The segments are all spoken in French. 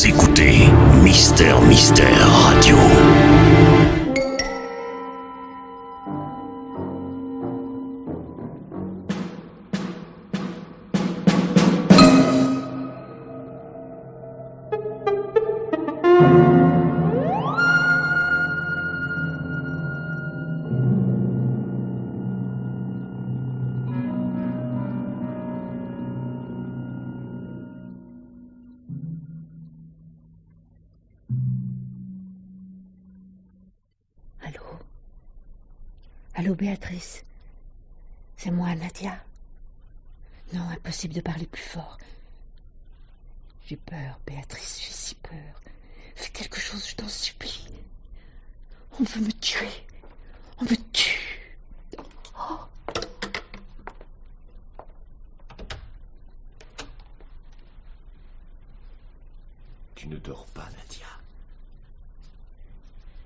Vous écoutez Mister Radio. Allô, Béatrice. C'est moi, Nadia. Non, impossible de parler plus fort. J'ai peur, Béatrice, j'ai si peur. Fais quelque chose, je t'en supplie. On veut me tuer. On me tue. Oh. Tu ne dors pas, Nadia?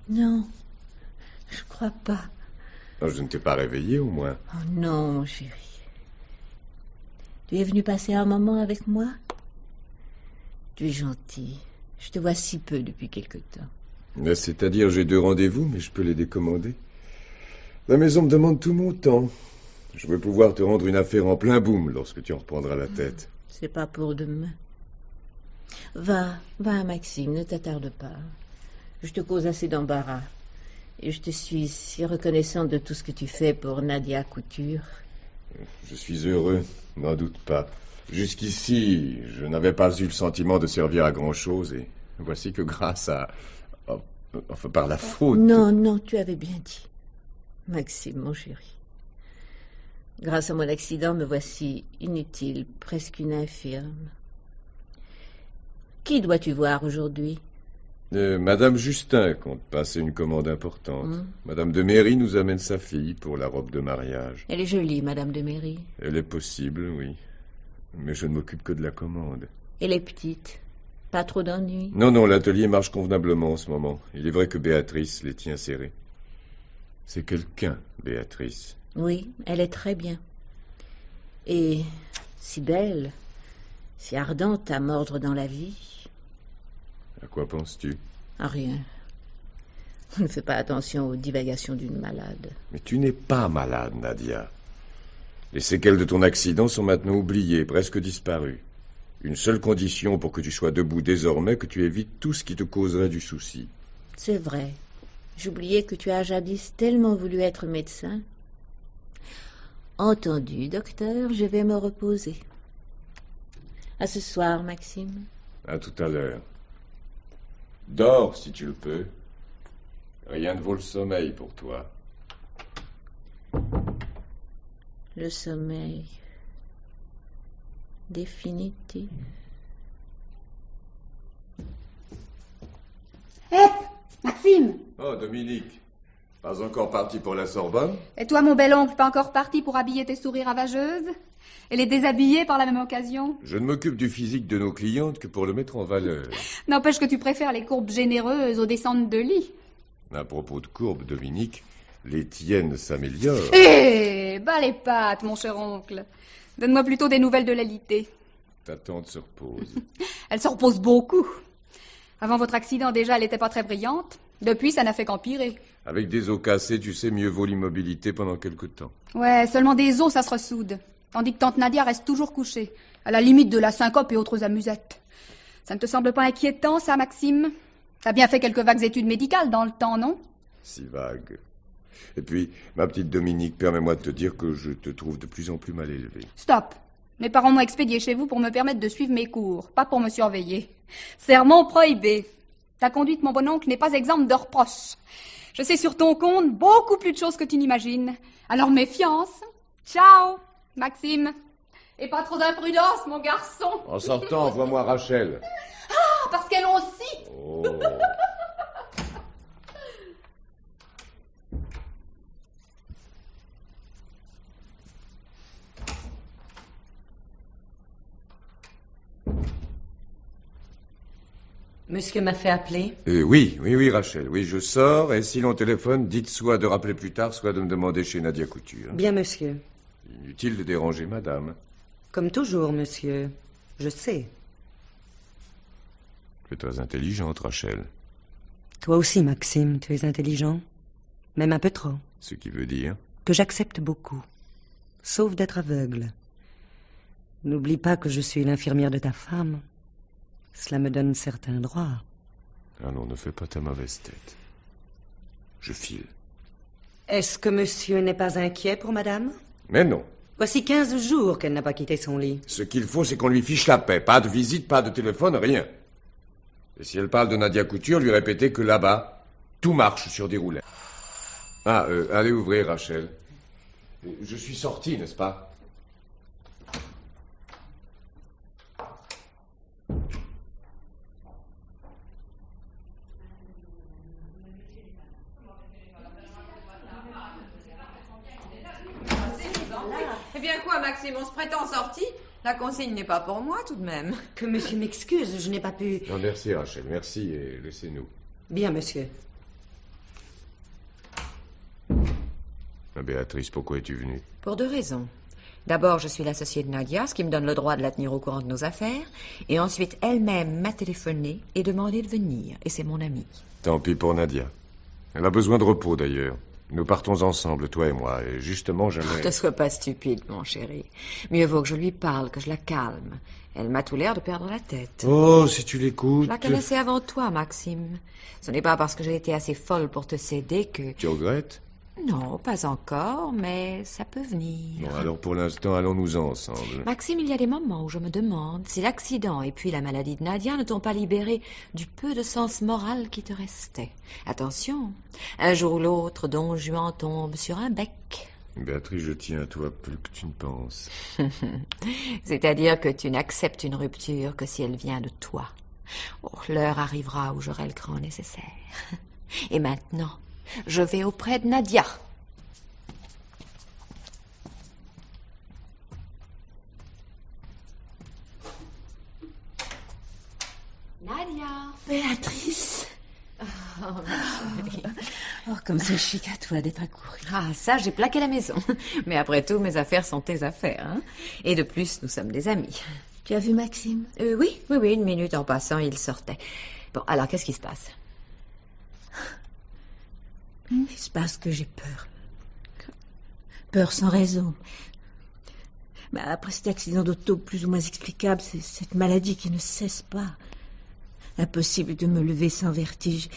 Non, je crois pas. Non, je ne t'ai pas réveillé, au moins. Oh non, mon chéri. Tu es venu passer un moment avec moi? Tu es gentil. Je te vois si peu depuis quelque temps. Mais c'est-à-dire, j'ai 2 rendez-vous, mais je peux les décommander. La maison me demande tout mon temps. Je veux pouvoir te rendre une affaire en plein boom lorsque tu en reprendras la tête. C'est pas pour demain. Va, Maxime, ne t'attarde pas. Je te cause assez d'embarras. Et je te suis si reconnaissante de tout ce que tu fais pour Nadia Couture. Je suis heureux, n'en doute pas. Jusqu'ici, je n'avais pas eu le sentiment de servir à grand-chose, et voici que grâce à... Enfin, par la faute... Non, tu avais bien dit. Maxime, mon chéri. Grâce à mon accident, me voici inutile, presque une infirme. Qui dois-tu voir aujourd'hui? Madame Justin compte passer une commande importante. Madame de Méry nous amène sa fille pour la robe de mariage. Elle est jolie, Madame de Méry. Elle est possible, oui. Mais je ne m'occupe que de la commande. Elle est petite. Pas trop d'ennuis? Non, l'atelier marche convenablement en ce moment. Il est vrai que Béatrice les tient serrés. C'est quelqu'un, Béatrice. Oui, elle est très bien. Et si belle, si ardente à mordre dans la vie. À quoi penses-tu? À rien. On ne fait pas attention aux divagations d'une malade. Mais tu n'es pas malade, Nadia. Les séquelles de ton accident sont maintenant oubliées, presque disparues. Une seule condition pour que tu sois debout désormais, que tu évites tout ce qui te causerait du souci. C'est vrai. J'oubliais que tu as jadis tellement voulu être médecin. Entendu, docteur, je vais me reposer. À ce soir, Maxime. À tout à l'heure. Dors, si tu le peux. Rien ne vaut le sommeil pour toi. Le sommeil définitif. Hé, Maxime! Oh, Dominique. Pas encore parti pour la Sorbonne? Et toi, mon bel oncle, pas encore parti pour habiller tes souris ravageuses? Et les déshabiller par la même occasion? Je ne m'occupe du physique de nos clientes que pour le mettre en valeur. N'empêche que tu préfères les courbes généreuses aux descentes de lit. À propos de courbes, Dominique, les tiennes s'améliorent. Eh, bas les pattes, mon cher oncle. Donne-moi plutôt des nouvelles de Lalité. Ta tante se repose. Elle se repose beaucoup. Avant votre accident, déjà, elle n'était pas très brillante. Depuis, ça n'a fait qu'empirer. Avec des os cassés, tu sais, mieux vaut l'immobilité pendant quelque temps. Ouais, seulement des os, ça se ressoude. Tandis que tante Nadia reste toujours couchée, à la limite de la syncope et autres amusettes. Ça ne te semble pas inquiétant, ça, Maxime? T'as bien fait quelques vagues études médicales dans le temps, non? Si vague. Et puis, ma petite Dominique, permets-moi de te dire que je te trouve de plus en plus mal élevée. Stop! Mes parents m'ont expédié chez vous pour me permettre de suivre mes cours, pas pour me surveiller. Serment prohibé. Ta conduite, mon bon oncle, n'est pas exempte de reproches. Je sais sur ton compte beaucoup plus de choses que tu n'imagines. Alors méfiance. Ciao, Maxime. Et pas trop d'imprudence, mon garçon. En sortant, envoie-moi Rachel. Ah, parce qu'elle aussi. Oh. Monsieur m'a fait appeler. Oui, Rachel. Oui, je sors, et si l'on téléphone, dites soit de rappeler plus tard, soit de me demander chez Nadia Couture. Bien, monsieur. Inutile de déranger madame. Comme toujours, monsieur. Je sais. Tu es très intelligente, Rachel. Toi aussi, Maxime, tu es intelligent. Même un peu trop. Ce qui veut dire... Que j'accepte beaucoup. Sauf d'être aveugle. N'oublie pas que je suis l'infirmière de ta femme. Cela me donne certains droits. Ah non, ne fais pas ta mauvaise tête. Je file. Est-ce que monsieur n'est pas inquiet pour madame? Mais non. Voici 15 jours qu'elle n'a pas quitté son lit. Ce qu'il faut, c'est qu'on lui fiche la paix. Pas de visite, pas de téléphone, rien. Et si elle parle de Nadia Couture, lui répéter que là-bas, tout marche sur des roulettes. Ah, allez ouvrir, Rachel. Je suis sorti, n'est-ce pas? Eh bien quoi, Maxime, on se prétend sorti? La consigne n'est pas pour moi, tout de même. Que monsieur m'excuse, je n'ai pas pu... Non, merci, Rachel, merci, et laissez-nous. Bien, monsieur. Ah, Béatrice, pourquoi es-tu venue? Pour 2 raisons. D'abord, je suis l'associée de Nadia, ce qui me donne le droit de la tenir au courant de nos affaires. Et ensuite, elle-même m'a téléphoné et demandé de venir. Et c'est mon amie. Tant pis pour Nadia. Elle a besoin de repos, d'ailleurs. Nous partons ensemble, toi et moi, et justement, j'aimerais... Ne sois pas stupide, mon chéri. Mieux vaut que je lui parle, que je la calme. Elle m'a tout l'air de perdre la tête. Oh, si tu l'écoutes... Je la connaissais avant toi, Maxime. Ce n'est pas parce que j'ai été assez folle pour te céder que... Tu regrettes? Non, pas encore, mais ça peut venir. Bon, alors pour l'instant, allons-nous-en ensemble. Maxime, il y a des moments où je me demande si l'accident et puis la maladie de Nadia ne t'ont pas libéré du peu de sens moral qui te restait. Attention, un jour ou l'autre, Don Juan tombe sur un bec. Béatrice, je tiens à toi plus que tu ne penses. C'est-à-dire que tu n'acceptes une rupture que si elle vient de toi. Oh, l'heure arrivera où j'aurai le cran nécessaire. Et maintenant, je vais auprès de Nadia. Nadia. Béatrice. Oh, ma chérie. Oh, comme c'est chic à toi d'être accourue. Ah, ça, j'ai plaqué la maison. Mais après tout, mes affaires sont tes affaires, hein. Et de plus, nous sommes des amis. Tu as vu Maxime? Oui, 1 minute en passant, il sortait. Bon, alors, qu'est-ce qui se passe? Il se passe que j'ai peur. Peur sans raison. Bah, après cet accident d'auto plus ou moins explicable, c'est cette maladie qui ne cesse pas. Impossible de me lever sans vertige.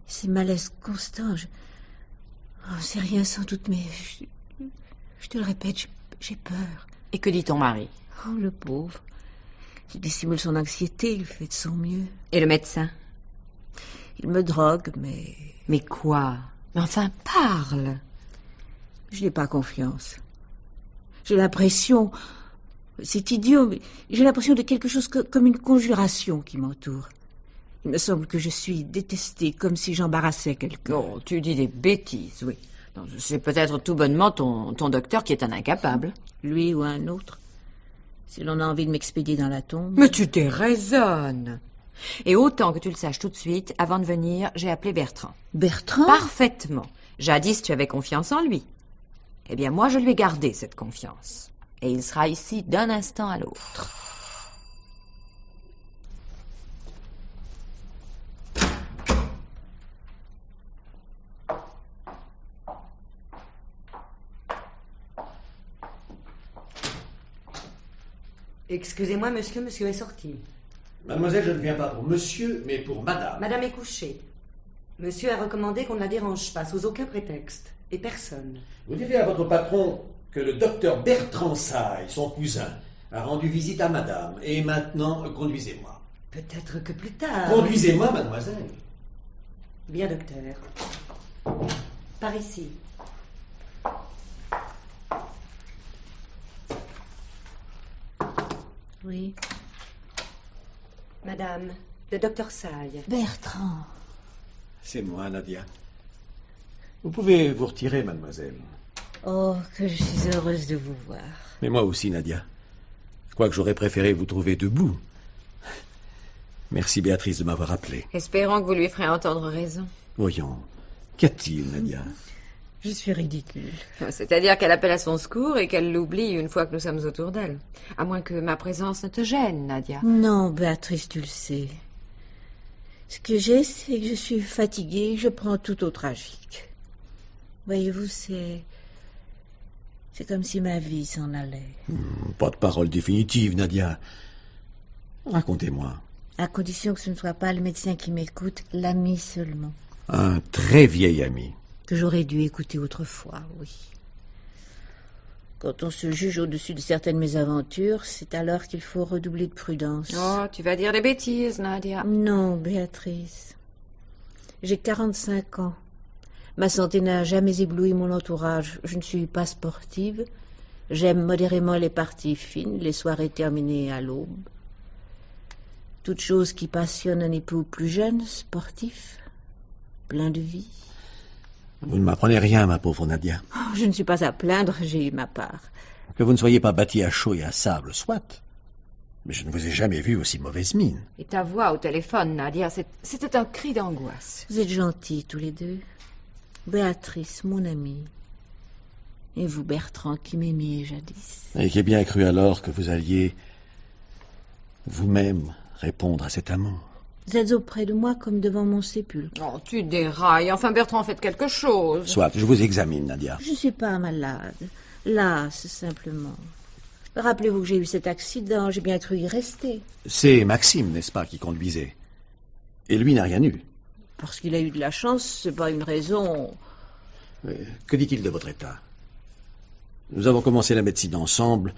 Ces malaises constants. Oh, c'est rien sans doute, mais je te le répète, j'ai peur. Et que dit ton mari? Oh, le pauvre. Il dissimule son anxiété, il fait de son mieux. Et le médecin? Il me drogue, mais... Mais quoi? Mais enfin, parle. Je n'ai pas confiance. J'ai l'impression... C'est idiot, mais j'ai l'impression de quelque chose comme une conjuration qui m'entoure. Il me semble que je suis détestée, comme si j'embarrassais quelqu'un. Oh, tu dis des bêtises, oui. C'est peut-être tout bonnement ton docteur qui est un incapable. Lui ou un autre. Si l'on a envie de m'expédier dans la tombe... Mais tu déraisonnes. Et autant que tu le saches tout de suite, avant de venir, j'ai appelé Bertrand. Bertrand? Parfaitement. Jadis, tu avais confiance en lui. Eh bien, moi, je lui ai gardé cette confiance. Et il sera ici d'un instant à l'autre. Excusez-moi, monsieur est sorti. Mademoiselle, je ne viens pas pour monsieur, mais pour madame. Madame est couchée. Monsieur a recommandé qu'on ne la dérange pas, sous aucun prétexte. Et personne. Vous direz à votre patron que le docteur Bertrand Saille, son cousin, a rendu visite à madame. Et maintenant, conduisez-moi. Peut-être que plus tard... Conduisez-moi, mademoiselle. Bien, docteur. Par ici. Oui. Madame, le docteur Saille. Bertrand. C'est moi, Nadia. Vous pouvez vous retirer, mademoiselle. Oh, que je suis heureuse de vous voir. Mais moi aussi, Nadia. Je crois que j'aurais préféré vous trouver debout. Merci, Béatrice, de m'avoir appelé. Espérons que vous lui ferez entendre raison. Voyons, qu'y a-t-il, Nadia? Je suis ridicule. C'est-à-dire qu'elle appelle à son secours et qu'elle l'oublie une fois que nous sommes autour d'elle. À moins que ma présence ne te gêne, Nadia. Non, Béatrice, tu le sais. Ce que j'ai, c'est que je suis fatiguée, je prends tout au tragique. Voyez-vous, c'est comme si ma vie s'en allait. Pas de parole définitive, Nadia. Racontez-moi. À condition que ce ne soit pas le médecin qui m'écoute, l'ami seulement. Un très vieil ami. Que j'aurais dû écouter autrefois, oui. Quand on se juge au-dessus de certaines mésaventures, c'est alors qu'il faut redoubler de prudence. Oh, tu vas dire des bêtises, Nadia. Non, Béatrice. J'ai 45 ans. Ma santé n'a jamais ébloui mon entourage. Je ne suis pas sportive. J'aime modérément les parties fines, les soirées terminées à l'aube. Toute chose qui passionne un époux plus jeune, sportif, plein de vie. Vous ne m'apprenez rien, ma pauvre Nadia. Oh, je ne suis pas à plaindre, j'ai eu ma part. Que vous ne soyez pas bâtie à chaud et à sable, soit. Mais je ne vous ai jamais vu aussi mauvaise mine. Et ta voix au téléphone, Nadia, c'était un cri d'angoisse. Vous êtes gentils tous les deux. Béatrice, mon amie. Et vous, Bertrand, qui m'aimiez jadis. Et qui ai bien cru alors que vous alliez vous-même répondre à cet amour. Vous êtes auprès de moi comme devant mon sépulcre. Oh, tu dérailles. Enfin, Bertrand, faites quelque chose. Soit, je vous examine, Nadia. Je ne suis pas malade. Lasse, simplement. Rappelez-vous que j'ai eu cet accident, j'ai bien cru y rester. C'est Maxime, n'est-ce pas, qui conduisait. Et lui n'a rien eu. Parce qu'il a eu de la chance, c'est pas une raison. Que dit-il de votre état? Nous avons commencé la médecine ensemble.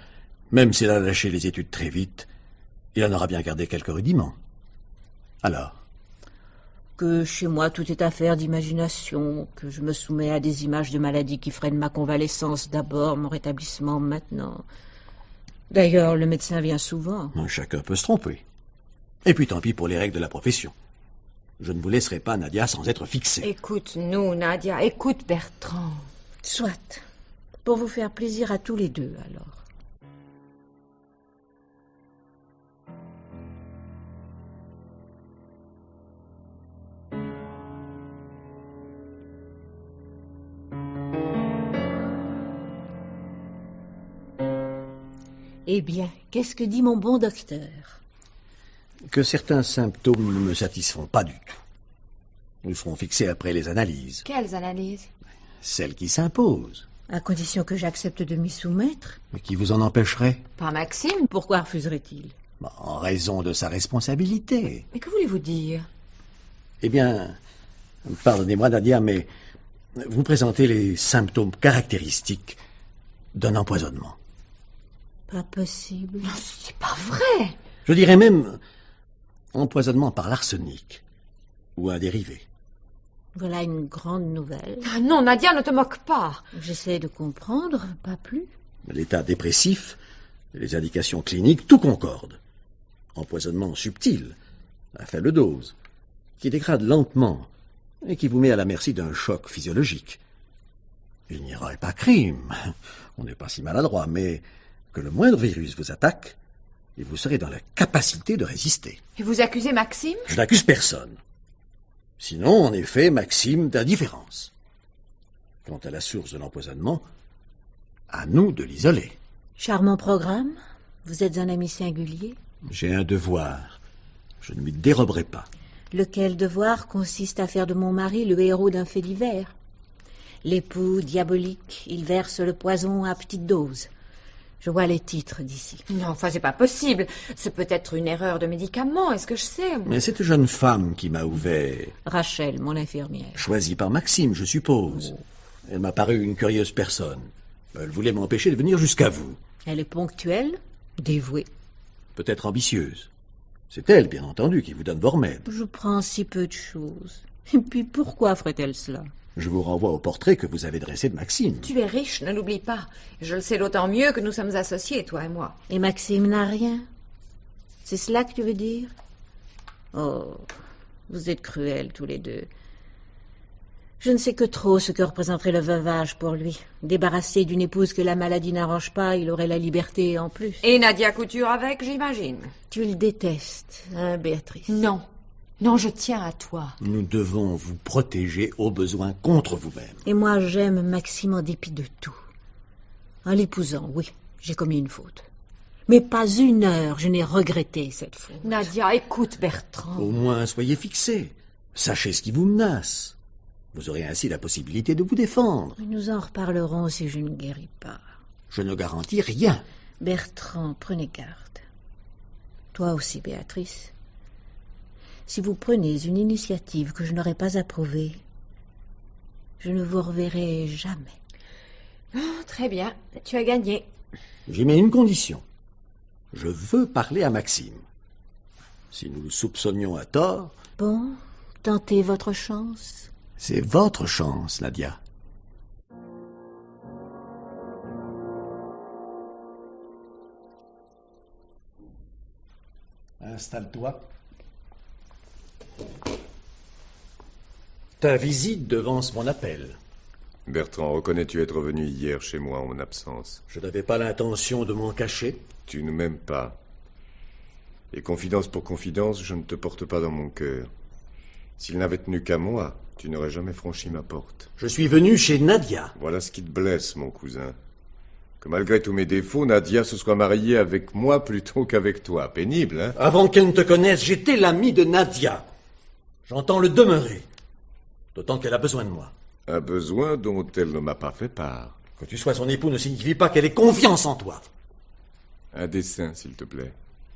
Même s'il a lâché les études très vite, il en aura bien gardé quelques rudiments. Alors? Que chez moi tout est affaire d'imagination, que je me soumets à des images de maladies qui freinent ma convalescence d'abord, mon rétablissement maintenant. D'ailleurs, le médecin vient souvent. Chacun peut se tromper. Et puis tant pis pour les règles de la profession. Je ne vous laisserai pas, Nadia, sans être fixé. Écoute-nous, Nadia, écoute Bertrand. Soit. Pour vous faire plaisir à tous les deux, alors. Eh bien, qu'est-ce que dit mon bon docteur? Que certains symptômes ne me satisfont pas du tout. Nous serons fixés après les analyses. Quelles analyses? Celles qui s'imposent. À condition que j'accepte de m'y soumettre. Mais qui vous en empêcherait? Pas Maxime. Pourquoi refuserait-il? En raison de sa responsabilité. Mais que voulez-vous dire? Eh bien, pardonnez-moi, Nadia, mais vous présentez les symptômes caractéristiques d'un empoisonnement. Pas possible. Non, c'est pas vrai. Je dirais même empoisonnement par l'arsenic ou un dérivé. Voilà une grande nouvelle. Ah non, Nadia, ne te moque pas. J'essaie de comprendre, pas plus. L'état dépressif, les indications cliniques, tout concorde. Empoisonnement subtil, à faible dose, qui dégrade lentement et qui vous met à la merci d'un choc physiologique. Il n'y aurait pas crime, on n'est pas si maladroit, mais que le moindre virus vous attaque, et vous serez dans la capacité de résister. Et vous accusez Maxime? Je n'accuse personne. Sinon, en effet, Maxime d'indifférence. Quant à la source de l'empoisonnement, à nous de l'isoler. Charmant programme. Vous êtes un ami singulier. J'ai un devoir. Je ne m'y déroberai pas. Lequel devoir consiste à faire de mon mari le héros d'un fait divers. L'époux diabolique, il verse le poison à petite dose. Je vois les titres d'ici. Non, enfin, c'est pas possible. C'est peut-être une erreur de médicament, est-ce que je sais? Mais cette jeune femme qui m'a ouvert... Rachel, mon infirmière. Choisie par Maxime, je suppose. Elle m'a paru une curieuse personne. Elle voulait m'empêcher de venir jusqu'à vous. Elle est ponctuelle, dévouée. Peut-être ambitieuse. C'est elle, bien entendu, qui vous donne vos remèdes. Je prends si peu de choses. Et puis pourquoi ferait-elle cela? Je vous renvoie au portrait que vous avez dressé de Maxime. Tu es riche, ne l'oublie pas. Je le sais d'autant mieux que nous sommes associés, toi et moi. Et Maxime n'a rien? C'est cela que tu veux dire? Oh, vous êtes cruels tous les deux. Je ne sais que trop ce que représenterait le veuvage pour lui. Débarrassé d'une épouse que la maladie n'arrange pas, il aurait la liberté en plus. Et Nadia Couture avec, j'imagine. Tu le détestes, hein, Béatrice? Non. Non, je tiens à toi. Nous devons vous protéger au besoin contre vous-même. Et moi, j'aime Maxime en dépit de tout. En l'épousant, oui, j'ai commis une faute. Mais pas une heure, je n'ai regretté cette faute. Nadia, écoute Bertrand. Au moins, soyez fixés. Sachez ce qui vous menace. Vous aurez ainsi la possibilité de vous défendre. Nous en reparlerons si je ne guéris pas. Je ne garantis rien. Bertrand, prenez garde. Toi aussi, Béatrice. Si vous prenez une initiative que je n'aurais pas approuvée, je ne vous reverrai jamais. Oh, très bien, tu as gagné. J'y mets une condition. Je veux parler à Maxime. Si nous le soupçonnions à tort... Bon, tentez votre chance. C'est votre chance, Nadia. Installe-toi. Ta visite devance mon appel. Bertrand, reconnais-tu être venu hier chez moi en mon absence? Je n'avais pas l'intention de m'en cacher. Tu ne m'aimes pas. Et confidence pour confidence, je ne te porte pas dans mon cœur. S'il n'avait tenu qu'à moi, tu n'aurais jamais franchi ma porte. Je suis venu chez Nadia. Voilà ce qui te blesse, mon cousin. Que malgré tous mes défauts, Nadia se soit mariée avec moi plutôt qu'avec toi. Pénible, hein? Avant qu'elle ne te connaisse, j'étais l'ami de Nadia. J'entends le demeurer. D'autant qu'elle a besoin de moi. Un besoin dont elle ne m'a pas fait part. Que tu sois son époux ne signifie pas qu'elle ait confiance en toi. Un dessin, s'il te plaît.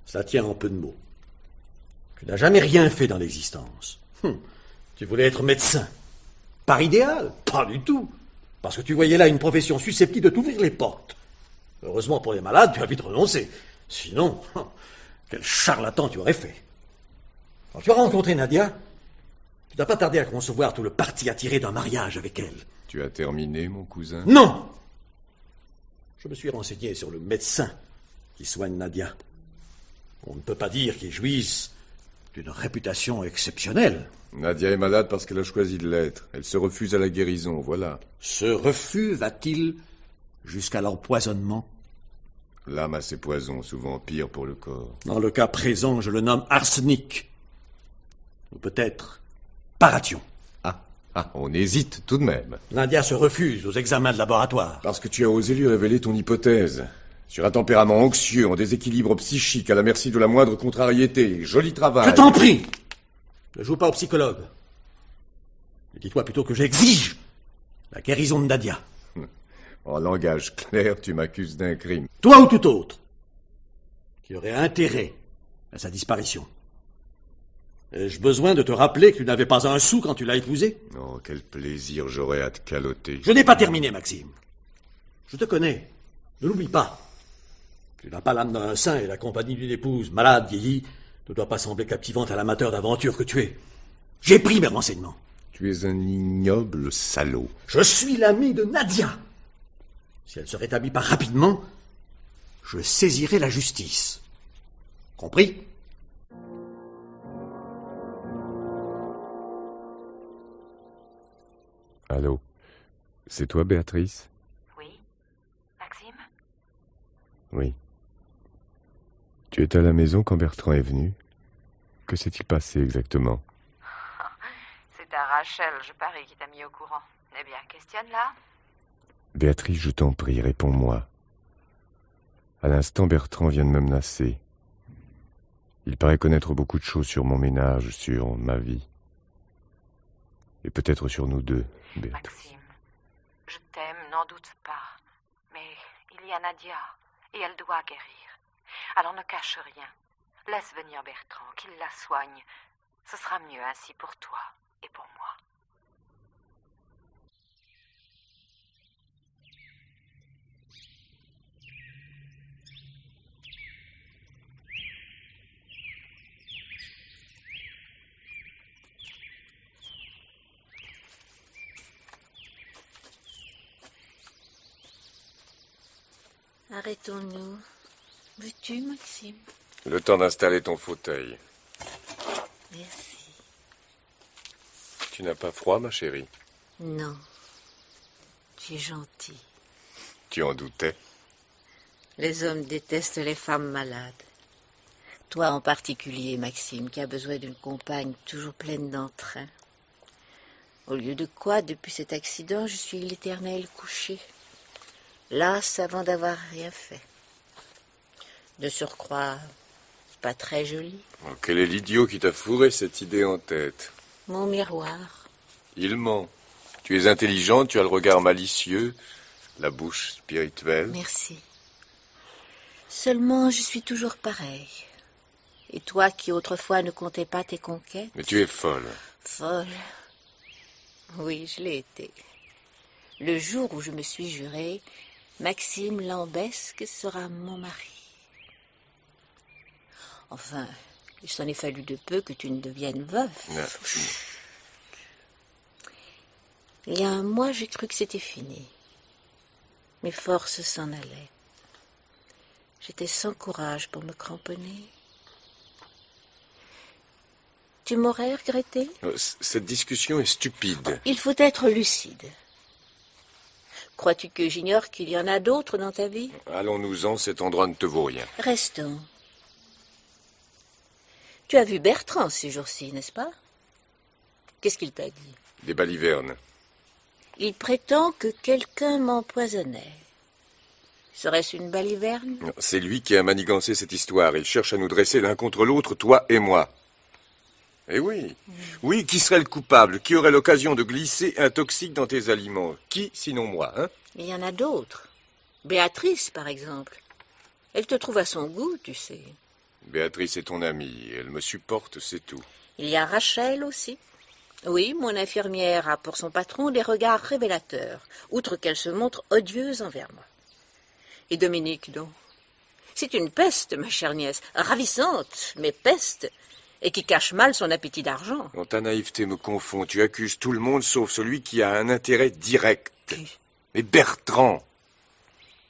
Ça tient en peu de mots. Tu n'as jamais rien fait dans l'existence. Tu voulais être médecin. Par idéal? Pas du tout. Parce que tu voyais là une profession susceptible de t'ouvrir les portes. Heureusement pour les malades, tu as vite renoncé. Sinon, quel charlatan tu aurais fait. Quand tu as rencontré Nadia, tu n'as pas tardé à concevoir tout le parti attiré d'un mariage avec elle. Tu as terminé, mon cousin? Non! Je me suis renseigné sur le médecin qui soigne Nadia. On ne peut pas dire qu'il jouisse d'une réputation exceptionnelle. Nadia est malade parce qu'elle a choisi de l'être. Elle se refuse à la guérison, voilà. Ce refus va-t-il jusqu'à l'empoisonnement? L'âme a ses poisons, souvent pires pour le corps. Dans le cas présent, je le nomme arsenic. Ou peut-être paration. On hésite tout de même. Nadia se refuse aux examens de laboratoire. Parce que tu as osé lui révéler ton hypothèse. Sur un tempérament anxieux, en déséquilibre psychique, à la merci de la moindre contrariété. Joli travail. Je t'en prie! Ne joue pas au psychologue. Mais dis-toi plutôt que j'exige la guérison de Nadia. En langage clair, tu m'accuses d'un crime. Toi ou tout autre, qui aurait intérêt à sa disparition. Ai-je besoin de te rappeler que tu n'avais pas un sou quand tu l'as épousée? Oh, quel plaisir j'aurais à te caloter. Je n'ai pas terminé, Maxime. Je te connais. Ne l'oublie pas. Tu n'as pas l'âme d'un saint et la compagnie d'une épouse malade, vieillie, ne doit pas sembler captivante à l'amateur d'aventure que tu es. J'ai pris mes renseignements. Tu es un ignoble salaud. Je suis l'ami de Nadia. Si elle se rétablit pas rapidement, je saisirai la justice. Compris? Allô? C'est toi, Béatrice? Oui, Maxime? Oui. Tu étais à la maison quand Bertrand est venu? Que s'est-il passé exactement? C'est ta Rachel, je parie, qui t'a mis au courant. Eh bien, questionne-la. Béatrice, je t'en prie, réponds-moi. À l'instant, Bertrand vient de me menacer. Il paraît connaître beaucoup de choses sur mon ménage, sur ma vie. Et peut-être sur nous deux, Béatrice. Maxime, je t'aime, n'en doute pas. Mais il y a Nadia, et elle doit guérir. Alors ne cache rien. Laisse venir Bertrand, qu'il la soigne. Ce sera mieux ainsi pour toi et pour moi. Arrêtons-nous. Veux-tu, Maxime? Le temps d'installer ton fauteuil. Merci. Tu n'as pas froid, ma chérie? Non. Tu es gentil. Tu en doutais? Les hommes détestent les femmes malades. Toi en particulier, Maxime, qui a besoin d'une compagne toujours pleine d'entrain. Au lieu de quoi, depuis cet accident, je suis l'éternel couché. Lasse avant d'avoir rien fait. De surcroît, pas très joli. Oh, quel est l'idiot qui t'a fourré cette idée en tête? Mon miroir. Il ment. Tu es intelligente, tu as le regard malicieux, la bouche spirituelle. Merci. Seulement, je suis toujours pareil. Et toi qui autrefois ne comptais pas tes conquêtes? Mais tu es folle. Folle. Oui, je l'ai été. Le jour où je me suis juré, Maxime Lambesque sera mon mari. Enfin, il s'en est fallu de peu que tu ne deviennes veuf. Non. Il y a un mois, j'ai cru que c'était fini. Mes forces s'en allaient. J'étais sans courage pour me cramponner. Tu m'aurais regretté? Cette discussion est stupide. Il faut être lucide. Crois-tu que j'ignore qu'il y en a d'autres dans ta vie? Allons-nous-en, cet endroit ne te vaut rien. Restons. Tu as vu Bertrand ces jours-ci, n'est-ce pas? Qu'est-ce qu'il t'a dit? Des balivernes. Il prétend que quelqu'un m'empoisonnait. Serait-ce une baliverne? Non, c'est lui qui a manigancé cette histoire. Il cherche à nous dresser l'un contre l'autre, toi et moi. Eh oui. Oui, qui serait le coupable? Qui aurait l'occasion de glisser un toxique dans tes aliments? Qui, sinon moi, hein? Il y en a d'autres. Béatrice, par exemple. Elle te trouve à son goût, tu sais. Béatrice est ton amie. Elle me supporte, c'est tout. Il y a Rachel aussi. Oui, mon infirmière a pour son patron des regards révélateurs, outre qu'elle se montre odieuse envers moi. Et Dominique, donc? C'est une peste, ma chère nièce, ravissante, mais peste, et qui cache mal son appétit d'argent. Non, ta naïveté me confond. Tu accuses tout le monde sauf celui qui a un intérêt direct. Qui? Mais Bertrand.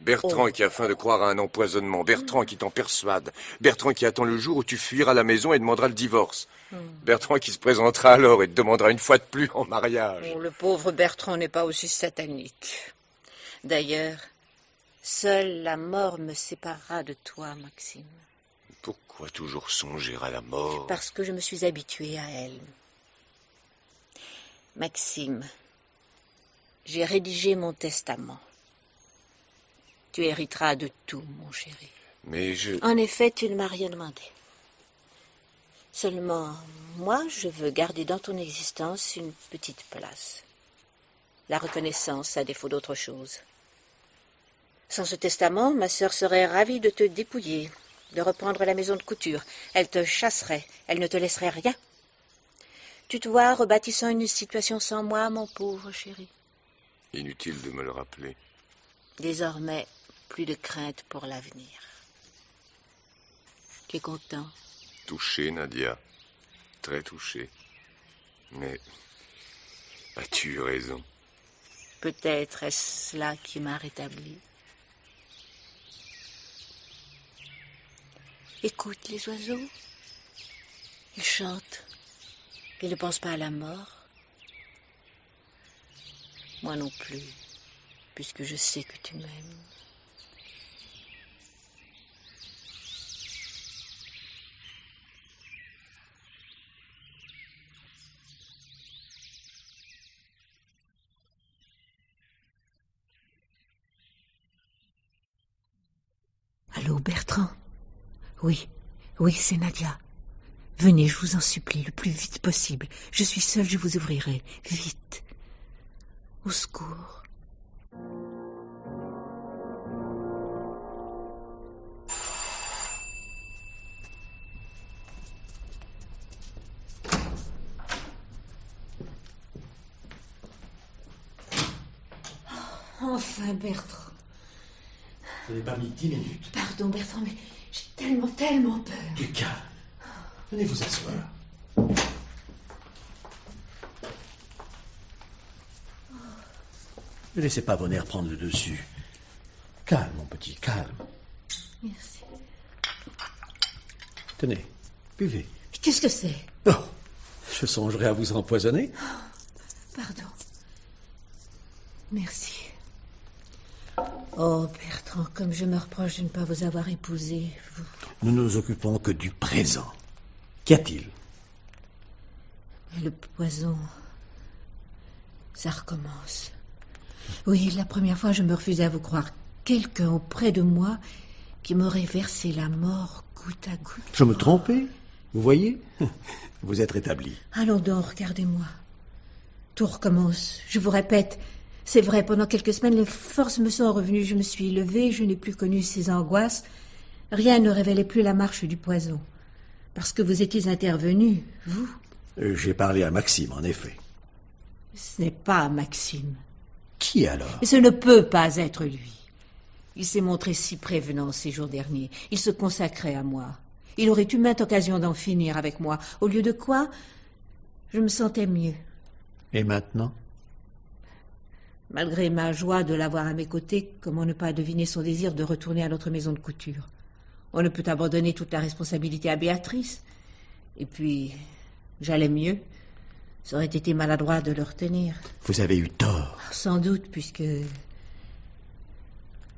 Bertrand qui a faim de croire à un empoisonnement. Bertrand qui t'en persuade. Bertrand qui attend le jour où tu fuiras la maison et demanderas le divorce. Bertrand qui se présentera alors et te demandera une fois de plus en mariage. Oh, le pauvre Bertrand n'est pas aussi satanique. D'ailleurs, seule la mort me séparera de toi, Maxime. Pourquoi toujours songer à la mort? Parce que je me suis habituée à elle. Maxime, j'ai rédigé mon testament. Tu hériteras de tout, mon chéri. Mais je... En effet, tu ne m'as rien demandé. Seulement, moi, je veux garder dans ton existence une petite place. La reconnaissance à défaut d'autre chose. Sans ce testament, ma sœur serait ravie de te dépouiller, de reprendre la maison de couture. Elle te chasserait, elle ne te laisserait rien. Tu te vois rebâtissant une situation sans moi, mon pauvre chéri. Inutile de me le rappeler. Désormais, plus de crainte pour l'avenir. Tu es content? Touché, Nadia. Très touché. Mais as-tu eu raison? Peut-être est-ce cela qui m'a rétabli. Écoute les oiseaux. Ils chantent. Ils ne pensent pas à la mort. Moi non plus, puisque je sais que tu m'aimes. Allô, Bertrand? Oui, c'est Nadia. Venez, je vous en supplie, le plus vite possible. Je suis seule, je vous ouvrirai. Vite. Au secours. Enfin, Bertrand. Je n'ai pas mis 10 minutes. Pardon, Bertrand, mais j'ai tellement peur. Du calme. Venez vous asseoir. Ne laissez pas vos nerfs prendre le dessus. Calme, mon petit, calme. Merci. Tenez, buvez. Qu'est-ce que c'est? Oh, je songerai à vous empoisonner. Pardon. Merci. Oh, Bertrand, comme je me reproche de ne pas vous avoir épousé, vous... Nous ne nous occupons que du présent. Qu'y a-t-il? Le poison... Ça recommence. Oui, la première fois, je me refusais à vous croire. Quelqu'un auprès de moi qui m'aurait versé la mort goutte à goutte. Je me trompais, vous voyez? Vous êtes rétabli. Allons donc, regardez-moi. Tout recommence. Je vous répète, c'est vrai, pendant quelques semaines, les forces me sont revenues. Je me suis levée, je n'ai plus connu ces angoisses. Rien ne révélait plus la marche du poison. Parce que vous étiez intervenu, vous. J'ai parlé à Maxime, en effet. Ce n'est pas Maxime. Qui alors? Et ce ne peut pas être lui. Il s'est montré si prévenant ces jours derniers. Il se consacrait à moi. Il aurait eu maintes occasions d'en finir avec moi. Au lieu de quoi, je me sentais mieux. Et maintenant? Malgré ma joie de l'avoir à mes côtés, comment ne pas deviner son désir de retourner à notre maison de couture? On ne peut abandonner toute la responsabilité à Béatrice. Et puis, j'allais mieux. Ça aurait été maladroit de le retenir. Vous avez eu tort. Sans doute, puisque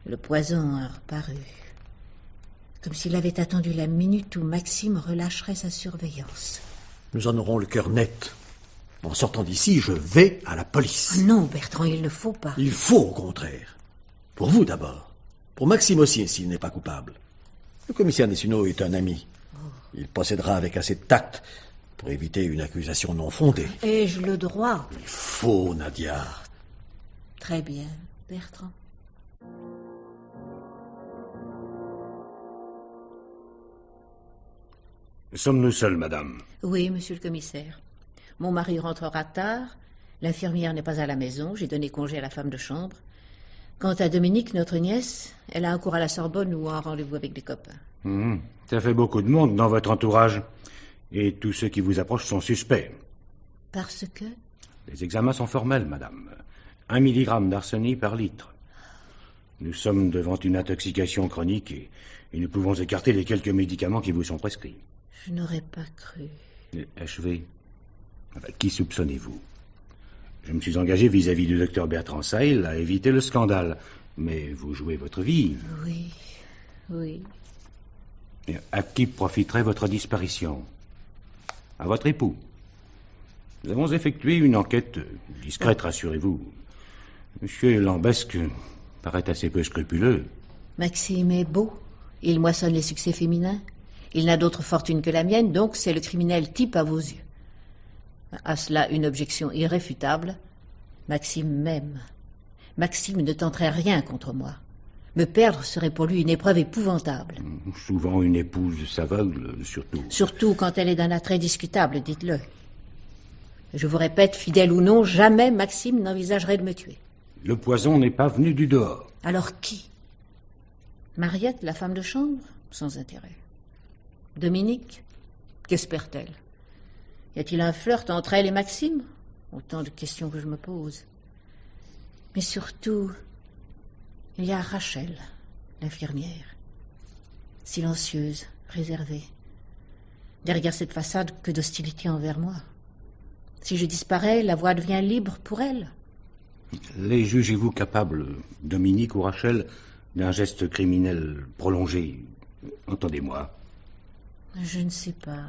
le poison a reparu. Comme s'il avait attendu la minute où Maxime relâcherait sa surveillance. Nous en aurons le cœur net. En sortant d'ici, je vais à la police. Oh non, Bertrand, il ne faut pas. Il faut, au contraire. Pour vous d'abord. Pour Maxime aussi, s'il n'est pas coupable. Le commissaire Nessino est un ami. Il procédera avec assez de tact pour éviter une accusation non fondée. Ai-je le droit? Il faut, Nadia. Très bien, Bertrand. Sommes-nous seuls, madame? Oui, monsieur le commissaire. Mon mari rentrera tard. L'infirmière n'est pas à la maison. J'ai donné congé à la femme de chambre. Quant à Dominique, notre nièce, elle a un cours à la Sorbonne ou un rendez-vous avec des copains. Ça fait beaucoup de monde dans votre entourage. Et tous ceux qui vous approchent sont suspects. Parce que? Les examens sont formels, madame. 1 milligramme d'arsenic par litre. Nous sommes devant une intoxication chronique et nous pouvons écarter les quelques médicaments qui vous sont prescrits. Je n'aurais pas cru. Achevez. Enfin, qui soupçonnez-vous? Je me suis engagé vis-à-vis du docteur Bertrand Seil à éviter le scandale. Mais vous jouez votre vie. Oui, oui. Et à qui profiterait votre disparition? À votre époux. Nous avons effectué une enquête discrète, rassurez-vous. Monsieur Lambesque paraît assez peu scrupuleux. Maxime est beau. Il moissonne les succès féminins. Il n'a d'autre fortune que la mienne, donc c'est le criminel type à vos yeux. À cela, une objection irréfutable. Maxime m'aime. Maxime ne tenterait rien contre moi. Me perdre serait pour lui une épreuve épouvantable. Souvent une épouse s'aveugle, surtout. Surtout quand elle est d'un attrait discutable, dites-le. Je vous répète, fidèle ou non, jamais Maxime n'envisagerait de me tuer. Le poison n'est pas venu du dehors. Alors qui? Mariette, la femme de chambre? Sans intérêt. Dominique? Qu'espère-t-elle? Y a-t-il un flirt entre elle et Maxime? Autant de questions que je me pose. Mais surtout, il y a Rachel, l'infirmière. Silencieuse, réservée. Derrière cette façade, que d'hostilité envers moi. Si je disparais, la voie devient libre pour elle. Les jugez-vous capables, Dominique ou Rachel, d'un geste criminel prolongé? Entendez-moi. Je ne sais pas.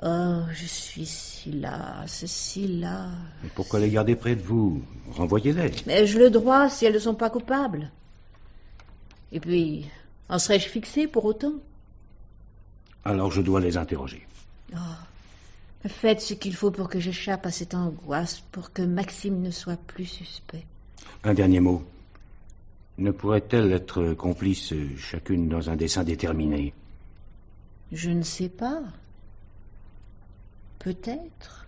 Oh, je suis si lasse, si lasse. Mais pourquoi les garder près de vous? Renvoyez-les. Mais ai-je le droit si elles ne sont pas coupables? Et puis, en serais-je fixée pour autant? Alors je dois les interroger. Oh, faites ce qu'il faut pour que j'échappe à cette angoisse, pour que Maxime ne soit plus suspect. Un dernier mot. Ne pourrait-elle être complice chacune dans un dessein déterminé? Je ne sais pas. Peut-être.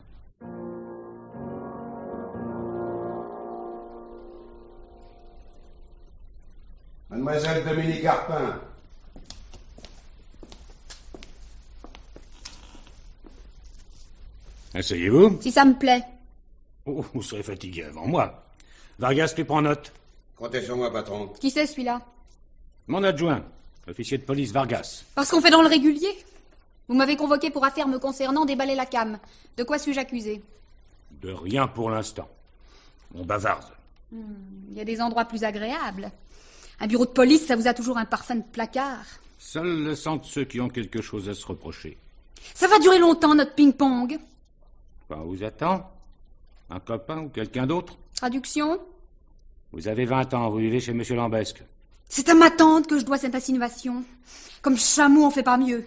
Mademoiselle Dominique Arpin. Asseyez-vous. Si ça me plaît. Oh, vous serez fatigué avant moi. Vargas, tu prends note. Comptez sur moi, patron. Qui c'est celui-là? Mon adjoint, officier de police Vargas. Parce qu'on fait dans le régulier. Vous m'avez convoqué pour affaire me concernant déballer la came. De quoi suis-je accusé? De rien pour l'instant. On bavarde. Il y a des endroits plus agréables. Un bureau de police, ça vous a toujours un parfum de placard. Seuls le sentent ceux qui ont quelque chose à se reprocher. Ça va durer longtemps, notre ping-pong. On vous attend? Un copain ou quelqu'un d'autre? Traduction? Vous avez 20 ans, vous vivez chez M. Lambesque. C'est à ma tante que je dois cette insinuation. Comme chameau, on fait pas mieux.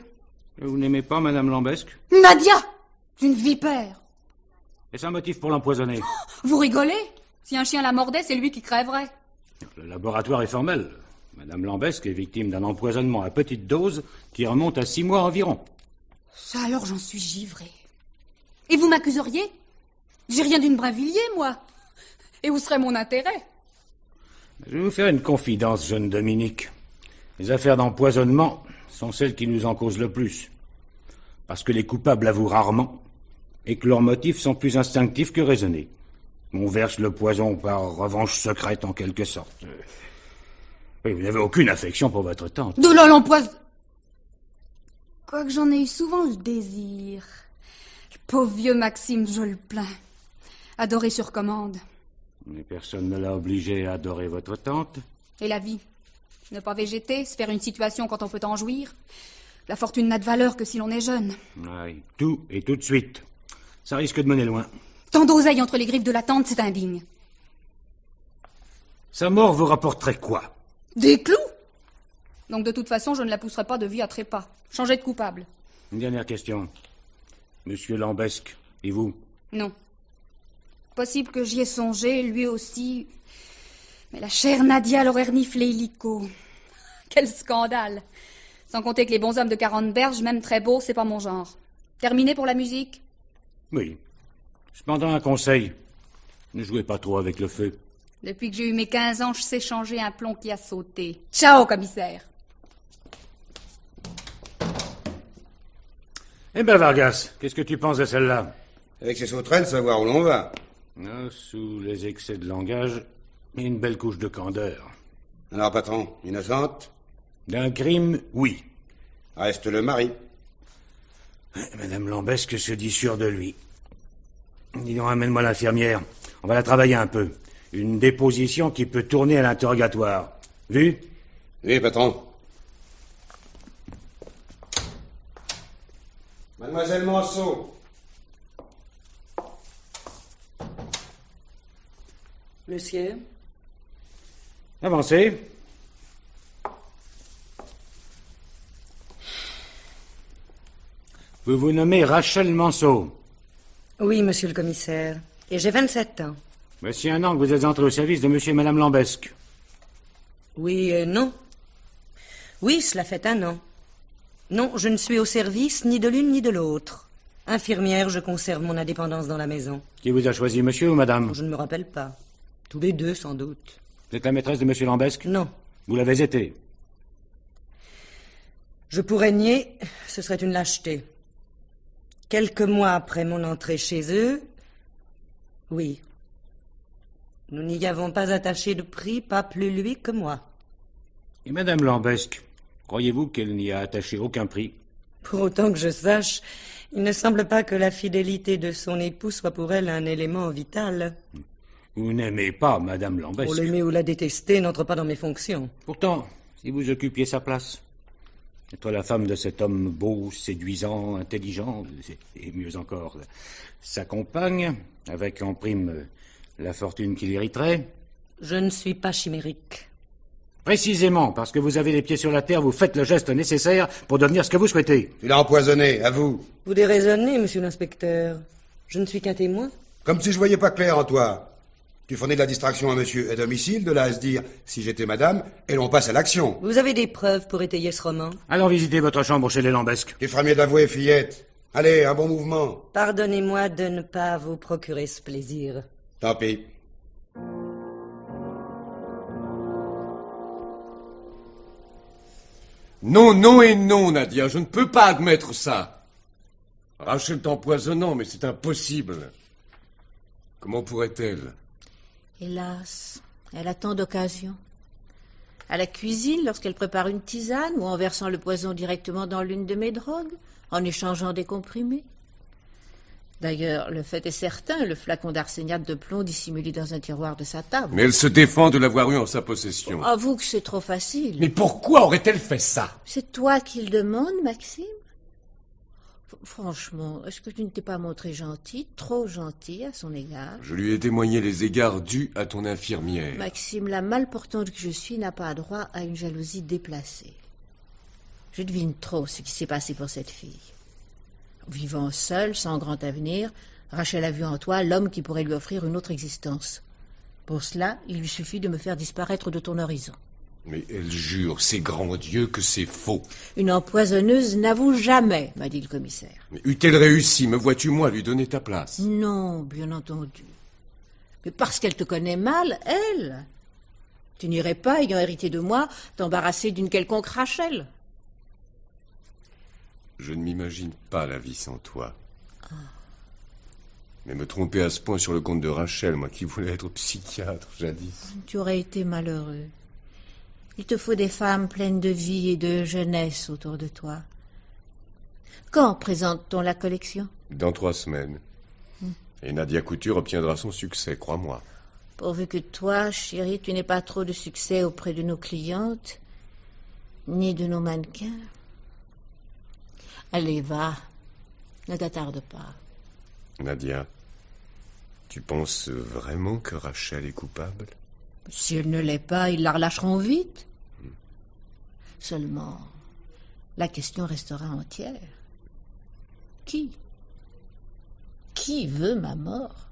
Vous n'aimez pas Madame Lambesque? Nadia! Une vipère! Est-ce un motif pour l'empoisonner? Vous rigolez? Si un chien la mordait, c'est lui qui crèverait. Le laboratoire est formel. Madame Lambesque est victime d'un empoisonnement à petite dose qui remonte à 6 mois environ. Ça alors, j'en suis givrée. Et vous m'accuseriez? J'ai rien d'une Brinvilliers, moi. Et où serait mon intérêt? Je vais vous faire une confidence, jeune Dominique. Les affaires d'empoisonnement sont celles qui nous en causent le plus. Parce que les coupables avouent rarement et que leurs motifs sont plus instinctifs que raisonnés. On verse le poison par revanche secrète, en quelque sorte. Oui, vous n'avez aucune affection pour votre tante. De là l'empoison... Quoique j'en ai eu souvent le désir. Le pauvre vieux Maxime, je le plains. Adoré sur commande. Mais personne ne l'a obligé à adorer votre tante. Et la vie? Ne pas végéter, se faire une situation quand on peut en jouir. La fortune n'a de valeur que si l'on est jeune. Oui, tout et tout de suite. Ça risque de mener loin. Tant d'oseille entre les griffes de la tante, c'est indigne. Sa mort vous rapporterait quoi? Des clous? Donc de toute façon, je ne la pousserai pas de vie à trépas. Changer de coupable. Une dernière question. Monsieur Lambesque, et vous? Non. Possible que j'y ai songé, lui aussi. Mais la chère Nadia l'aurait reniflé illico. Quel scandale! Sans compter que les bons hommes de Carenberge, même très beaux, c'est pas mon genre. Terminé pour la musique? Oui. Cependant, un conseil. Ne jouez pas trop avec le feu. Depuis que j'ai eu mes 15 ans, je sais changer un plomb qui a sauté. Ciao, commissaire! Eh ben, Vargas, qu'est-ce que tu penses de celle-là? Avec ses sauterelles, savoir où l'on va. Sous les excès de langage, et une belle couche de candeur. Alors, patron, innocente? D'un crime, oui. Reste le mari. Madame Lambesque se dit sûre de lui. Dis donc, amène-moi l'infirmière. On va la travailler un peu. Une déposition qui peut tourner à l'interrogatoire. Vu? Oui, patron. Mademoiselle Manceau. Monsieur? Avancez. Vous vous nommez Rachel Manceau. Oui, monsieur le commissaire. Et j'ai 27 ans. Voici un an que vous êtes entré au service de monsieur et madame Lambesque. Oui et non. Oui, cela fait un an. Non, je ne suis au service ni de l'une ni de l'autre. Infirmière, je conserve mon indépendance dans la maison. Qui vous a choisi, monsieur ou madame? Je ne me rappelle pas. Tous les deux, sans doute. Vous êtes la maîtresse de monsieur Lambesque? Non. Vous l'avez été? Je pourrais nier, ce serait une lâcheté. Quelques mois après mon entrée chez eux, oui. Nous n'y avons pas attaché de prix, pas plus lui que moi. Et madame Lambesque, croyez-vous qu'elle n'y a attaché aucun prix? Pour autant que je sache, il ne semble pas que la fidélité de son époux soit pour elle un élément vital. Vous n'aimez pas madame Lambesque? Pour l'aimer ou la détester n'entre pas dans mes fonctions. Pourtant, si vous occupiez sa place, être la femme de cet homme beau, séduisant, intelligent, et mieux encore, sa compagne, avec en prime la fortune qui l'hériterait. Je ne suis pas chimérique. Précisément, parce que vous avez les pieds sur la terre, vous faites le geste nécessaire pour devenir ce que vous souhaitez. Tu l'as empoisonné, à vous. Vous déraisonnez, monsieur l'inspecteur. Je ne suis qu'un témoin. Comme si je voyais pas clair en toi. Tu fournis de la distraction à monsieur à domicile, de là à se dire « si j'étais madame », et l'on passe à l'action. Vous avez des preuves pour étayer ce roman? Allons visiter votre chambre chez les Lambesque. Tu feras mieux d'avouer, fillette. Allez, un bon mouvement. Pardonnez-moi de ne pas vous procurer ce plaisir. Tant pis. Non, non et non, Nadia, je ne peux pas admettre ça. Rachel t'empoisonnant, mais c'est impossible. Comment pourrait-elle? Hélas, elle a tant d'occasions. À la cuisine, lorsqu'elle prépare une tisane, ou en versant le poison directement dans l'une de mes drogues, en échangeant des comprimés. D'ailleurs, le fait est certain, le flacon d'arséniate de plomb dissimulé dans un tiroir de sa table. Mais elle se défend de l'avoir eu en sa possession. Avoue que c'est trop facile. Mais pourquoi aurait-elle fait ça? C'est toi qui le demandes, Maxime? Franchement, est-ce que tu ne t'es pas montré gentil, trop gentil à son égard? Je lui ai témoigné les égards dus à ton infirmière. Maxime, la malportante que je suis n'a pas droit à une jalousie déplacée. Je devine trop ce qui s'est passé pour cette fille. Vivant seule, sans grand avenir, Rachel a vu en toi l'homme qui pourrait lui offrir une autre existence. Pour cela, il lui suffit de me faire disparaître de ton horizon. Mais elle jure, c'est grand Dieu, que c'est faux. Une empoisonneuse n'avoue jamais, m'a dit le commissaire. Mais eût-elle réussi, me vois-tu, moi, lui donner ta place? Non, bien entendu. Mais parce qu'elle te connaît mal, elle. Tu n'irais pas, ayant hérité de moi, t'embarrasser d'une quelconque Rachel. Je ne m'imagine pas la vie sans toi. Mais me tromper à ce point sur le compte de Rachel, moi qui voulais être psychiatre jadis. Tu aurais été malheureux. Il te faut des femmes pleines de vie et de jeunesse autour de toi. Quand présente-t-on la collection? Dans 3 semaines. Et Nadia Couture obtiendra son succès, crois-moi. Pourvu que toi, chérie, tu n'aies pas trop de succès auprès de nos clientes, ni de nos mannequins. Allez, va. Ne t'attarde pas. Nadia, tu penses vraiment que Rachel est coupable? Si elle ne l'est pas, ils la relâcheront vite. Seulement, la question restera entière. Qui veut ma mort?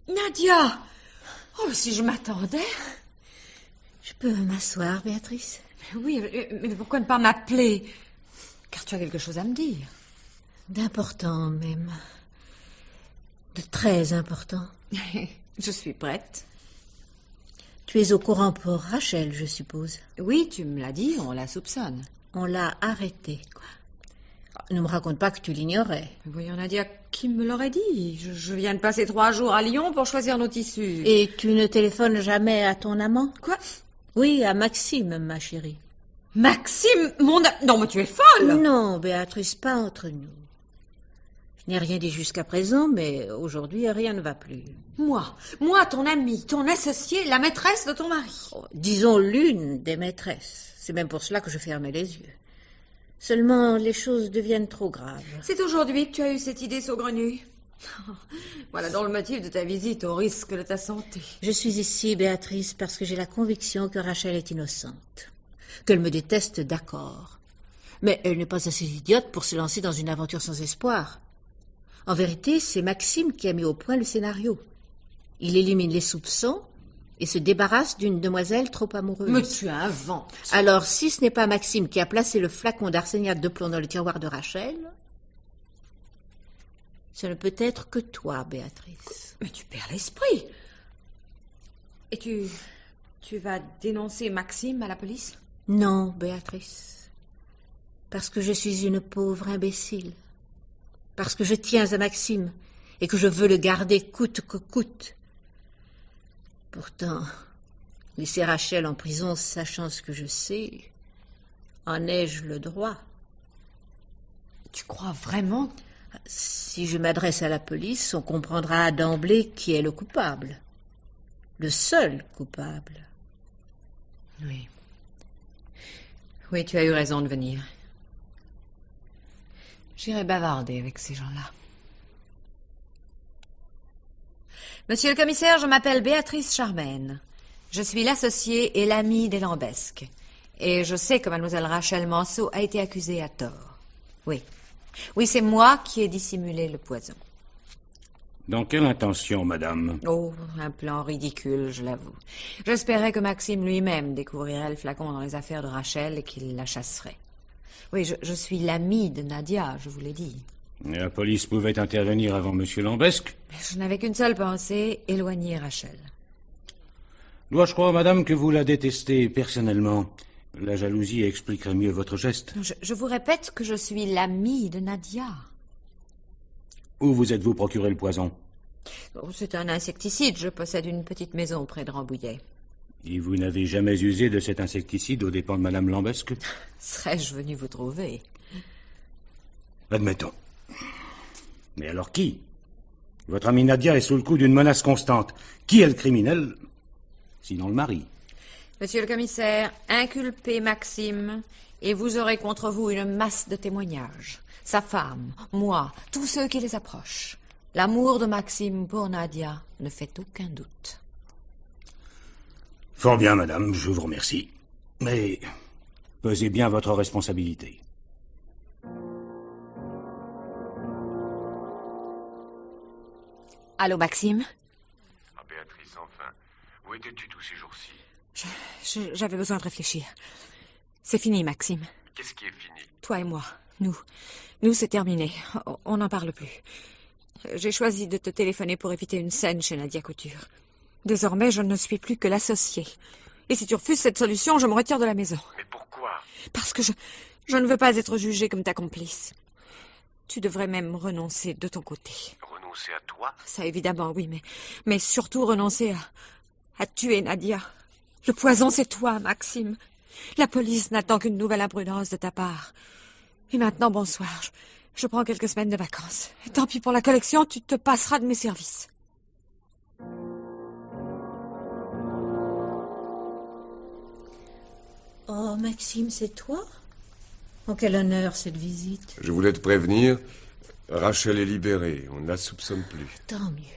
Nadia! Oh, si je m'attendais! Je peux m'asseoir, Béatrice? Oui, mais pourquoi ne pas m'appeler? Car tu as quelque chose à me dire. D'important, même. De très important. Je suis prête. Tu es au courant pour Rachel, je suppose. Oui, tu me l'as dit, on la soupçonne. On l'a arrêtée. Ne me raconte pas que tu l'ignorais. Voyons, Nadia, qui me l'aurait dit? Je viens de passer 3 jours à Lyon pour choisir nos tissus. Et tu ne téléphones jamais à ton amant? Quoi? Oui, à Maxime, ma chérie. Maxime, Non, mais tu es folle! Non, Béatrice, pas entre nous. Je n'ai rien dit jusqu'à présent, mais aujourd'hui, rien ne va plus. Moi, ton amie, ton associée, la maîtresse de ton mari. Disons l'une des maîtresses. C'est même pour cela que je fermais les yeux. Seulement, les choses deviennent trop graves. C'est aujourd'hui que tu as eu cette idée saugrenue. Voilà donc le motif de ta visite au risque de ta santé. Je suis ici, Béatrice, parce que j'ai la conviction que Rachel est innocente. Qu'elle me déteste, d'accord. Mais elle n'est pas assez idiote pour se lancer dans une aventure sans espoir. En vérité, c'est Maxime qui a mis au point le scénario. Il élimine les soupçons et se débarrasse d'une demoiselle trop amoureuse. Mais tu inventes. Alors, si ce n'est pas Maxime qui a placé le flacon d'arseniate de plomb dans le tiroir de Rachel, ce ne peut être que toi, Béatrice. Mais tu perds l'esprit. Et tu vas dénoncer Maxime à la police? Non, Béatrice. Parce que je suis une pauvre imbécile. Parce que je tiens à Maxime et que je veux le garder coûte que coûte. Pourtant, laisser Rachel en prison, sachant ce que je sais, en ai-je le droit? Tu crois vraiment? Si je m'adresse à la police, on comprendra d'emblée qui est le coupable. Le seul coupable. Oui. Oui, tu as eu raison de venir. J'irai bavarder avec ces gens-là. Monsieur le commissaire, je m'appelle Béatrice Charmaine. Je suis l'associée et l'amie des Lambesque. Et je sais que mademoiselle Rachel Manceau a été accusée à tort. Oui. Oui, c'est moi qui ai dissimulé le poison. Dans quelle intention, madame? Oh, un plan ridicule, je l'avoue. J'espérais que Maxime lui-même découvrirait le flacon dans les affaires de Rachel et qu'il la chasserait. Oui, je suis l'amie de Nadia, je vous l'ai dit. Et la police pouvait intervenir avant monsieur Lambesque? Je n'avais qu'une seule pensée, éloigner Rachel. Dois-je croire, madame, que vous la détestez personnellement? La jalousie expliquerait mieux votre geste. Je vous répète que je suis l'amie de Nadia. Où vous êtes-vous procuré le poison? Oh, c'est un insecticide. Je possède une petite maison près de Rambouillet. Et vous n'avez jamais usé de cet insecticide aux dépens de madame Lambesque? Serais-je venu vous trouver? Admettons. Mais alors qui? Votre amie Nadia est sous le coup d'une menace constante. Qui est le criminel? Sinon le mari. Monsieur le commissaire, inculpez Maxime et vous aurez contre vous une masse de témoignages. Sa femme, moi, tous ceux qui les approchent. L'amour de Maxime pour Nadia ne fait aucun doute. Fort bien, madame, je vous remercie. Mais pesez bien votre responsabilité. Allô, Maxime? Ah, Béatrice, enfin. Où étais-tu tous ces jours-ci? J'avais besoin de réfléchir. C'est fini, Maxime. Qu'est-ce qui est fini? Toi et moi, nous, c'est terminé. On n'en parle plus. J'ai choisi de te téléphoner pour éviter une scène chez Nadia Couture. Désormais, je ne suis plus que l'associée. Et si tu refuses cette solution, je me retire de la maison. Mais pourquoi? Parce que je ne veux pas être jugée comme ta complice. Tu devrais même renoncer de ton côté. Renoncer à toi? Ça, évidemment, oui, mais surtout renoncer à tuer Nadia. Le poison, c'est toi, Maxime. La police n'attend qu'une nouvelle imprudence de ta part. Et maintenant, bonsoir. Je prends quelques semaines de vacances. Et tant pis pour la collection, tu te passeras de mes services. Oh, Maxime, c'est toi? En quel honneur, cette visite. Je voulais te prévenir. Rachel est libérée. On ne la soupçonne plus. Tant mieux.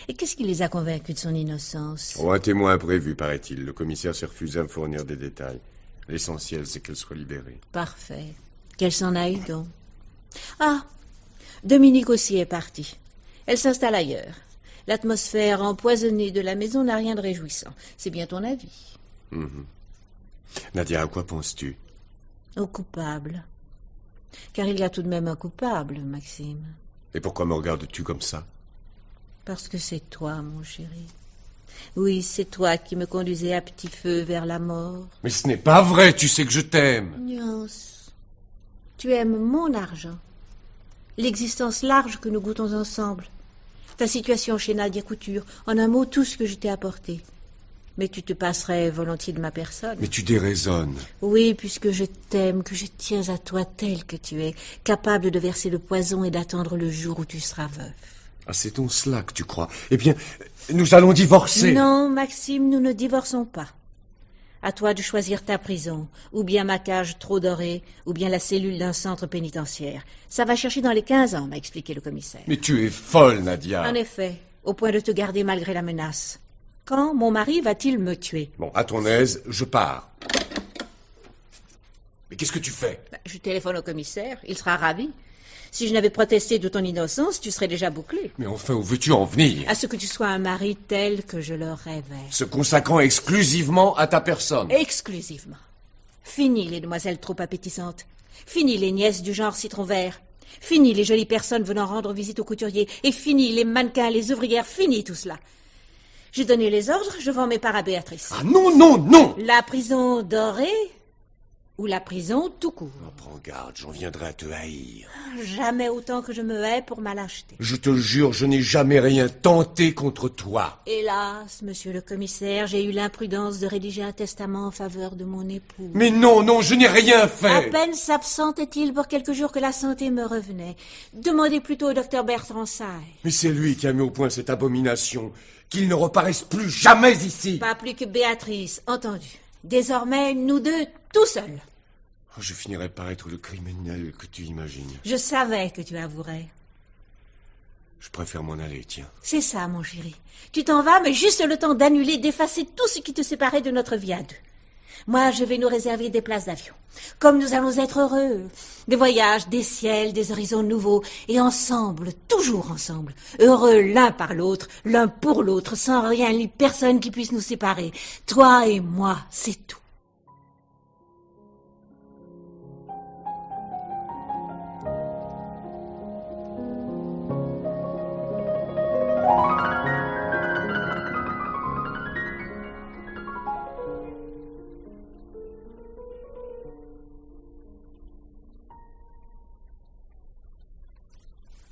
Et qu'est-ce qui les a convaincus de son innocence? Oh, un témoin imprévu, paraît-il. Le commissaire s'est refusé à me fournir des détails. L'essentiel, c'est qu'elle soit libérée. Parfait. Qu'elle s'en aille donc. Ah, Dominique aussi est partie. Elle s'installe ailleurs. L'atmosphère empoisonnée de la maison n'a rien de réjouissant. C'est bien ton avis. Nadia, à quoi penses-tu? Au coupable. Car il y a tout de même un coupable, Maxime. Et pourquoi me regardes-tu comme ça? Parce que c'est toi, mon chéri. Oui, c'est toi qui me conduisais à petit feu vers la mort. Mais ce n'est pas vrai, tu sais que je t'aime. Nuance. Tu aimes mon argent. L'existence large que nous goûtons ensemble. Ta situation chez Nadia Couture. En un mot, tout ce que je t'ai apporté. Mais tu te passerais volontiers de ma personne. Mais tu déraisonnes. Oui, puisque je t'aime, que je tiens à toi tel que tu es, capable de verser le poison et d'attendre le jour où tu seras veuf. Ah, c'est donc cela que tu crois. Eh bien, nous allons divorcer. Non, Maxime, nous ne divorçons pas. À toi de choisir ta prison, ou bien ma cage trop dorée, ou bien la cellule d'un centre pénitentiaire. Ça va chercher dans les 15 ans, m'a expliqué le commissaire. Mais tu es folle, Nadia. En effet, au point de te garder malgré la menace. Quand mon mari va-t-il me tuer? Bon, à ton aise, je pars. Mais qu'est-ce que tu fais? Je téléphone au commissaire, il sera ravi. Si je n'avais protesté de ton innocence, tu serais déjà bouclé. Mais enfin, où veux-tu en venir? À ce que tu sois un mari tel que je le rêvais. Se consacrant exclusivement à ta personne. Exclusivement. Fini les demoiselles trop appétissantes. Fini les nièces du genre citron vert. Fini les jolies personnes venant rendre visite aux couturiers. Et fini les mannequins, les ouvrières. Fini tout cela. J'ai donné les ordres, je vends mes parts à Béatrice. Ah non, non, non! La prison dorée ou la prison tout court. Oh, prends garde, j'en viendrai à te haïr. Jamais autant que je me hais pour ma lâcheté. Je te jure, je n'ai jamais rien tenté contre toi. Hélas, monsieur le commissaire, j'ai eu l'imprudence de rédiger un testament en faveur de mon époux. Mais non, non, je n'ai rien fait. À peine s'absentait-il pour quelques jours que la santé me revenait. Demandez plutôt au docteur Bertrand Saille. Mais c'est lui qui a mis au point cette abomination. Qu'il ne reparaisse plus jamais ici. Pas plus que Béatrice, entendu. Désormais, nous deux, tout seuls. Oh, je finirai par être le criminel que tu imagines. Je savais que tu avouerais. Je préfère m'en aller, tiens. C'est ça, mon chéri. Tu t'en vas, mais juste le temps d'annuler, d'effacer tout ce qui te séparait de notre vie à deux. Moi, je vais nous réserver des places d'avion. Comme nous allons être heureux. Des voyages, des ciels, des horizons nouveaux. Et ensemble, toujours ensemble. Heureux l'un par l'autre, l'un pour l'autre, sans rien ni personne qui puisse nous séparer. Toi et moi, c'est tout.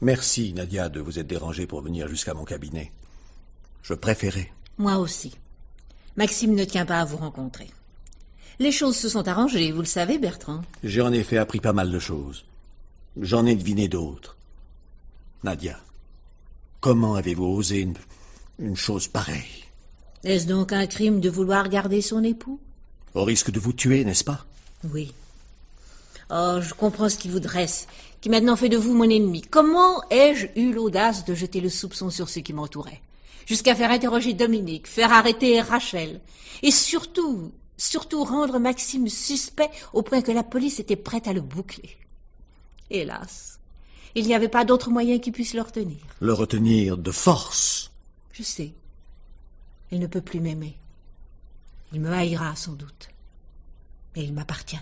Merci, Nadia, de vous être dérangée pour venir jusqu'à mon cabinet. Je préférais. Moi aussi. Maxime ne tient pas à vous rencontrer. Les choses se sont arrangées, vous le savez, Bertrand. J'ai en effet appris pas mal de choses. J'en ai deviné d'autres. Nadia, comment avez-vous osé une chose pareille? Est-ce donc un crime de vouloir garder son époux? Au risque de vous tuer, n'est-ce pas? Oui. Oh, je comprends ce qui vous dresse, qui maintenant fait de vous mon ennemi. Comment ai-je eu l'audace de jeter le soupçon sur ceux qui m'entouraient? Jusqu'à faire interroger Dominique, faire arrêter Rachel. Et surtout rendre Maxime suspect au point que la police était prête à le boucler. Hélas, il n'y avait pas d'autre moyen qui puisse le retenir. Le retenir de force? Je sais. Il ne peut plus m'aimer. Il me haïra sans doute. Mais il m'appartient.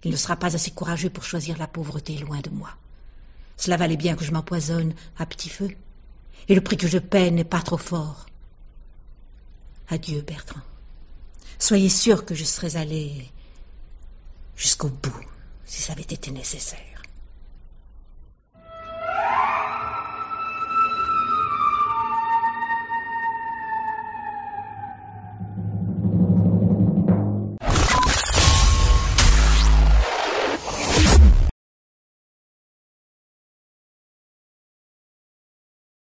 Il ne sera pas assez courageux pour choisir la pauvreté loin de moi. Cela valait bien que je m'empoisonne à petit feu. Et le prix que je paie n'est pas trop fort. Adieu, Bertrand. Soyez sûr que je serais allé jusqu'au bout, si ça avait été nécessaire.